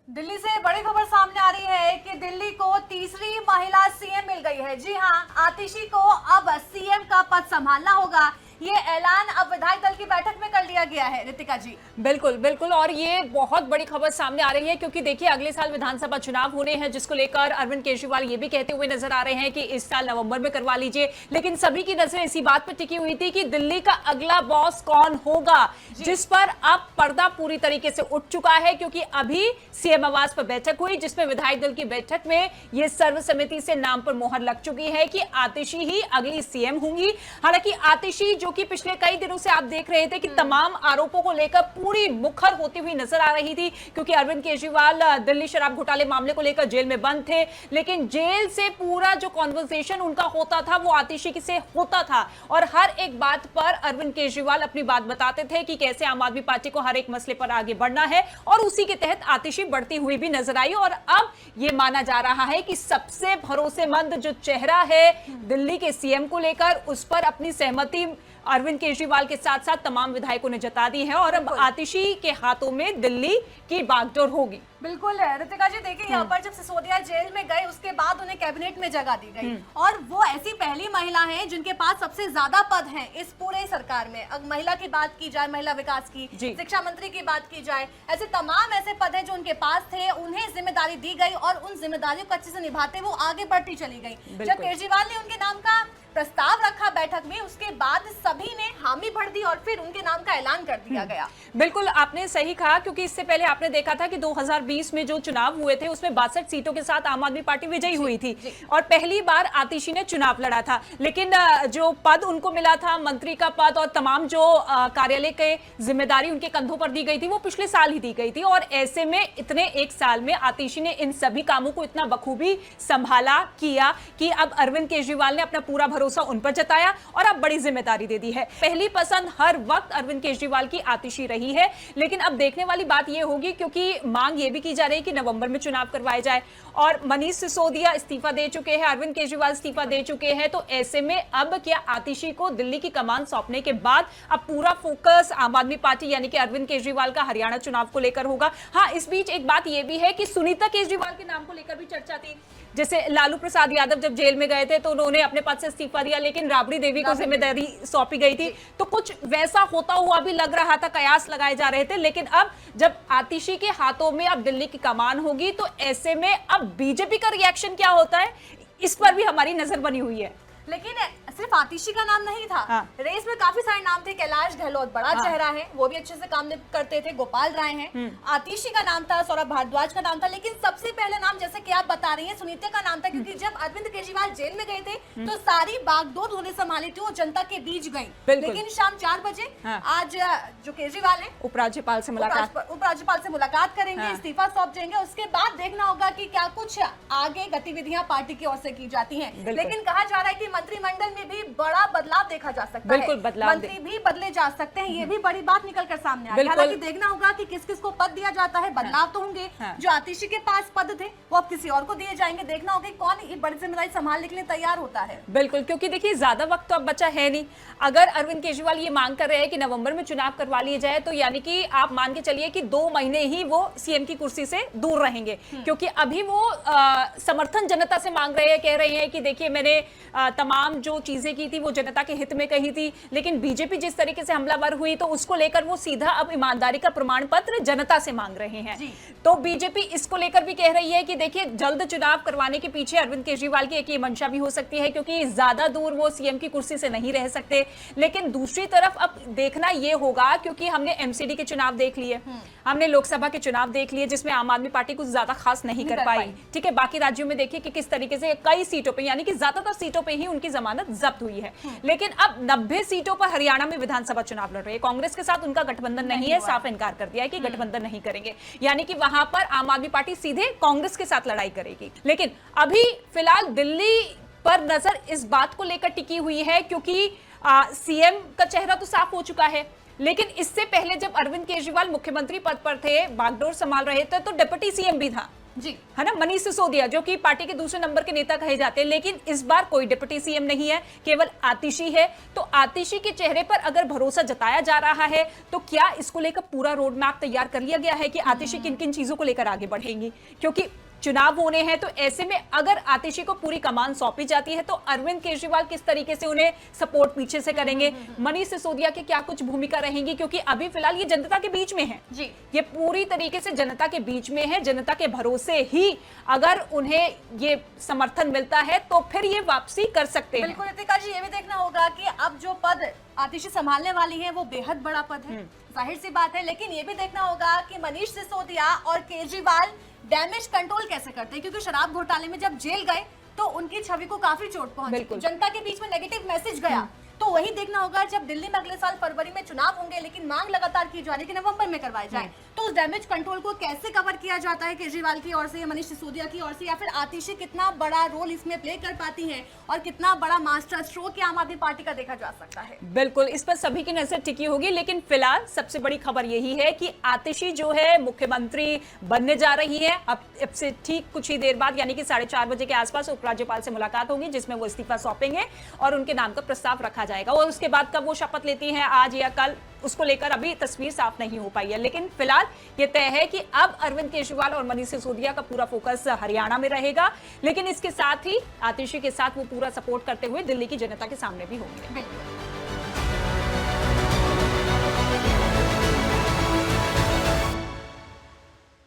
दिल्ली से बड़ी खबर सामने आ रही है कि दिल्ली को तीसरी महिला सीएम मिल गई है। जी हां, आतिशी को अब सीएम का पद संभालना होगा। ये ऐलान अब विधायक दल की बैठक में कर लिया गया है। रितिका जी, बिल्कुल बिल्कुल, और ये बहुत बड़ी खबर सामने आ रही है क्योंकि देखिए अगले साल विधानसभा चुनाव होने हैं, जिसको लेकर अरविंद केजरीवाल ये भी कहते हुए नजर आ रहे हैं कि इस साल नवंबर में करवा लीजिए। लेकिन सभी की नजरें इसी बात पर टिकी हुई थी कि दिल्ली का अगला बॉस कौन होगा, जिस पर अब पर्दा पूरी तरीके से उठ चुका है। क्योंकि अभी सीएम आवास पर बैठक हुई, जिसमें विधायक दल की बैठक में यह सर्वसम्मति से नाम पर मोहर लग चुकी है कि आतिशी ही अगली सीएम होंगी। हालांकि आतिशी, जो कि पिछले कई दिनों से आप देख रहे थे कि तमाम आरोपों को लेकर पूरी मुखर होती हुई नजर आ रही थी, क्योंकि अरविंद केजरीवाल दिल्ली शराब घोटाले मामले को लेकर जेल में बंद थे। लेकिन जेल से पूरा जो कॉन्वर्सेशन उनका होता था वो आतिशी से होता था, और हर एक बात पर अरविंद केजरीवाल अपनी बात बताते थे कि कैसे आम आदमी पार्टी को हर एक मसले पर आगे बढ़ना है, और उसी के तहत आतिशी बढ़ती हुई भी नजर आई। और अब यह माना जा रहा है कि सबसे भरोसेमंद जो चेहरा है दिल्ली के सीएम को लेकर, उस पर अपनी सहमति अरविंद केजरीवाल के साथ साथ तमाम विधायकों ने जता दी है, और अब आतिशी के हाथों में दिल्ली की बागडोर होगी। बिल्कुल रितिका जी, देखिए यहाँ पर जब सिसोदिया जेल में गए उसके बाद उन्हें कैबिनेट में जगह दी गई, और वो ऐसी पहली महिला है जिनके पास सबसे ज्यादा पद हैं इस पूरे सरकार में। अगर महिला की बात की जाए, महिला विकास की, शिक्षा मंत्री की बात की जाए, ऐसे तमाम ऐसे पद हैं जो उनके पास थे, उन्हें जिम्मेदारी दी गई और उन जिम्मेदारियों को अच्छे से निभाते वो आगे बढ़ती चली गई। जब केजरीवाल ने उनके नाम का प्रस्ताव रखा बैठक में, उसके बाद सभी ने हामी भर दी और फिर उनके नाम का ऐलान कर दिया गया। बिल्कुल आपने सही कहा, क्योंकि इससे पहले आपने देखा था कि 2020 में जो चुनाव हुए थे उसमें 62 सीटों के साथ आम आदमी पार्टी विजयी हुई थी, और पहली बार आतिशी ने चुनाव लड़ा था। लेकिन जो पद उनको मिला था, मंत्री का पद और तमाम जो कार्यालय के जिम्मेदारी उनके कंधों पर दी गई थी, वो पिछले साल ही दी गई थी। और ऐसे में इतने एक साल में आतिशी ने इन सभी कामों को इतना बखूबी संभाला किया कि अब अरविंद केजरीवाल ने अपना पूरा भरोसा उन पर जताया और अब बड़ी जिम्मेदारी दे दी है। पहली पसंद हर वक्त अरविंद केजरीवाल की आतिशी रही है, लेकिन अब देखने वाली बात यह होगी, क्योंकि मांग यह भी की जा रही है कि नवंबर में चुनाव करवाए जाए, और मनीष सिसोदिया इस्तीफा दे चुके हैं, अरविंद केजरीवाल इस्तीफा दे चुके हैं। तो ऐसे में अब क्या आतिशी को दिल्ली की कमान सौंपने के बाद अब पूरा फोकस आम आदमी पार्टी यानी कि अरविंद केजरीवाल का हरियाणा चुनाव को लेकर होगा? हाँ, इस बीच एक बात यह भी है कि सुनीता केजरीवाल के नाम को लेकर भी चर्चा थी। जैसे लालू प्रसाद यादव जब जेल में गए थे तो उन्होंने अपने पद से इस्तीफा दिया, लेकिन राबड़ी देवी को जिम्मेदारी सौंपी गई थी। तो कुछ वैसा होता हुआ भी लग रहा था, कयास लगाए जा रहे थे। लेकिन अब जब आतिशी के हाथों में अब दिल्ली की कमान होगी, तो ऐसे में अब बीजेपी का रिएक्शन क्या होता है, इस पर भी हमारी नजर बनी हुई है। लेकिन सिर्फ आतिशी का नाम नहीं था, रेस में काफी सारे नाम थे। कैलाश गहलोत बड़ा चेहरा है, वो भी अच्छे से काम करते थे। गोपाल राय हैं, आतिशी का नाम था, सौरभ भारद्वाज का नाम था, लेकिन सबसे पहले नाम जैसे कि आप बता रही हैं सुनीता का नाम था, क्योंकि जब अरविंद केजरीवाल जेल में गए थे तो सारी बागडोर उन्होंने संभाली थी, वो जनता के बीच गई। लेकिन शाम 4 बजे आज जो केजरीवाल है उपराज्यपाल से मुलाकात करेंगे, इस्तीफा सौंप देंगे। उसके बाद देखना होगा कि क्या कुछ आगे गतिविधियां पार्टी की ओर से की जाती हैं। लेकिन कहा जा रहा है कि मंत्रिमंडल में भी बड़ा बदलाव देखा जा सकता है, मंत्री भी बदले जा सकते हैं। ये भी बड़ी बात निकल कर सामने आ रही है। हालांकि देखना होगा कि किस किस को पद दिया जाता है। बदलाव तो होंगे, जो आतिशी के पास पद थे वो अब किसी और को दिए जाएंगे। देखना होगा कौन ये बड़ी जिम्मेदारी संभालने के लिए तैयार होता है। बिल्कुल, क्योंकि देखिए ज्यादा वक्त तो अब बचा है नहीं। अगर अरविंद केजरीवाल ये मांग कर रहे हैं कि नवंबर में चुनाव करवा लिए जाए, तो यानी कि आप मान के चलिए कि 2 महीने ही वो सीएम की कुर्सी से दूर रहेंगे, क्योंकि अभी वो समर्थन जनता से मांग रहे हैं, कह रहे हैं कि देखिए मैंने तमाम जो चीजें की थी वो जनता के हित में कही थी। लेकिन बीजेपी जिस तरीके से हमलावर हुई, तो उसको लेकर वो सीधा अब ईमानदारी का प्रमाण पत्र जनता से मांग रहे हैं। तो बीजेपी इसको लेकर भी कह रही है कि देखिए जल्द चुनाव करवाने के पीछे अरविंद केजरीवाल की एक ये मंशा भी हो सकती है, क्योंकि ज्यादा दूर वो सीएम की कुर्सी से नहीं रह सकते। लेकिन दूसरी तरफ अब देखना यह होगा, क्योंकि हमने एमसीडी के चुनाव देख लिए, हमने लोकसभा के चुनाव देख लिए, जिसमें आम आदमी पार्टी कुछ ज्यादा खास नहीं कर पाई। ठीक है, बाकी राज्यों में देखिए कि किस तरीके से कई सीटों पर, यानी कि ज्यादातर सीटों पर ही उनकी जमानत जब्त हुई है। लेकिन अब 90 सीटों पर हरियाणा में विधानसभा चुनाव लड़ रहे हैं। कांग्रेस के साथ उनका गठबंधन नहीं है, साफ इनकार कर दिया है कि गठबंधन नहीं करेंगे, यानी कि वहां पर आम आदमी पार्टी सीधे कांग्रेस के साथ लड़ाई करेगी। लेकिन अभी फिलहाल दिल्ली पर नजर इस बात को लेकर टिकी हुई है, क्योंकि सीएम का चेहरा तो साफ हो चुका है। लेकिन इससे पहले जब अरविंद केजरीवाल मुख्यमंत्री पद पर थे, बागडोर संभाल रहे थे, तो डिप्टी सीएम भी था। जी। है ना, मनीष सिसोदिया जो कि पार्टी के दूसरे नंबर के नेता कहे जाते हैं, लेकिन इस बार कोई डिप्टी सीएम नहीं है, केवल आतिशी है। तो आतिशी के चेहरे पर अगर भरोसा जताया जा रहा है तो क्या इसको लेकर पूरा रोड मैप तैयार कर लिया गया है कि आतिशी किन किन चीजों को लेकर आगे बढ़ेंगी? क्योंकि चुनाव होने हैं, तो ऐसे में अगर आतिशी को पूरी कमान सौंपी जाती है तो अरविंद केजरीवाल किस तरीके से उन्हें सपोर्ट पीछे से करेंगे, मनीष सिसोदिया की क्या कुछ भूमिका रहेंगी, क्योंकि अभी फिलहाल ये जनता के बीच में है जी। ये पूरी तरीके से जनता के बीच में है। जनता के भरोसे ही अगर उन्हें ये समर्थन मिलता है तो फिर ये वापसी कर सकते हैं। बिल्कुल रितिका जी, ये भी देखना होगा कि अब जो पद आतिशी संभालने वाली है वो बेहद बड़ा पद है, जाहिर सी बात है। लेकिन ये भी देखना होगा कि मनीष सिसोदिया और केजरीवाल डैमेज कंट्रोल कैसे करते हैं, क्योंकि शराब घोटाले में जब जेल गए तो उनकी छवि को काफी चोट पहुंची, जनता के बीच में नेगेटिव मैसेज गया। तो वही देखना होगा जब दिल्ली में अगले साल फरवरी में चुनाव होंगे, लेकिन मांग लगातार की जा रही है कि नवंबर में करवाए जाए, तो उस डैमेज कंट्रोल को कैसे कवर किया जाता है केजरीवाल की ओर से या मनीष सिसोदिया की ओर से, या फिर आतिशी कितना बड़ा रोल इसमें प्ले कर पाती है और कितना बड़ा मास्टर स्ट्रोक आम आदमी पार्टी का देखा जा सकता है। बिल्कुल, इस पर सभी की नजर टिकी होगी। लेकिन फिलहाल सबसे बड़ी खबर यही है कि आतिशी जो है मुख्यमंत्री बनने जा रही है। अब से ठीक कुछ ही देर बाद यानी कि 4:30 बजे के आसपास उपराज्यपाल से मुलाकात होगी, जिसमें वो इस्तीफा सौंपेंगे और उनके नाम का प्रस्ताव रखा जाएगा। और उसके बाद कब वो शपथ लेती हैं, आज या कल, उसको लेकर अभी तस्वीर साफ नहीं हो पाई है। लेकिन फिलहाल ये तय है कि अब अरविंद केजरीवाल और मनीष सिसोदिया का पूरा फोकस हरियाणा में रहेगा, लेकिन इसके साथ ही आतिशी के साथ वो पूरा सपोर्ट करते हुए दिल्ली की जनता के सामने भी होंगे।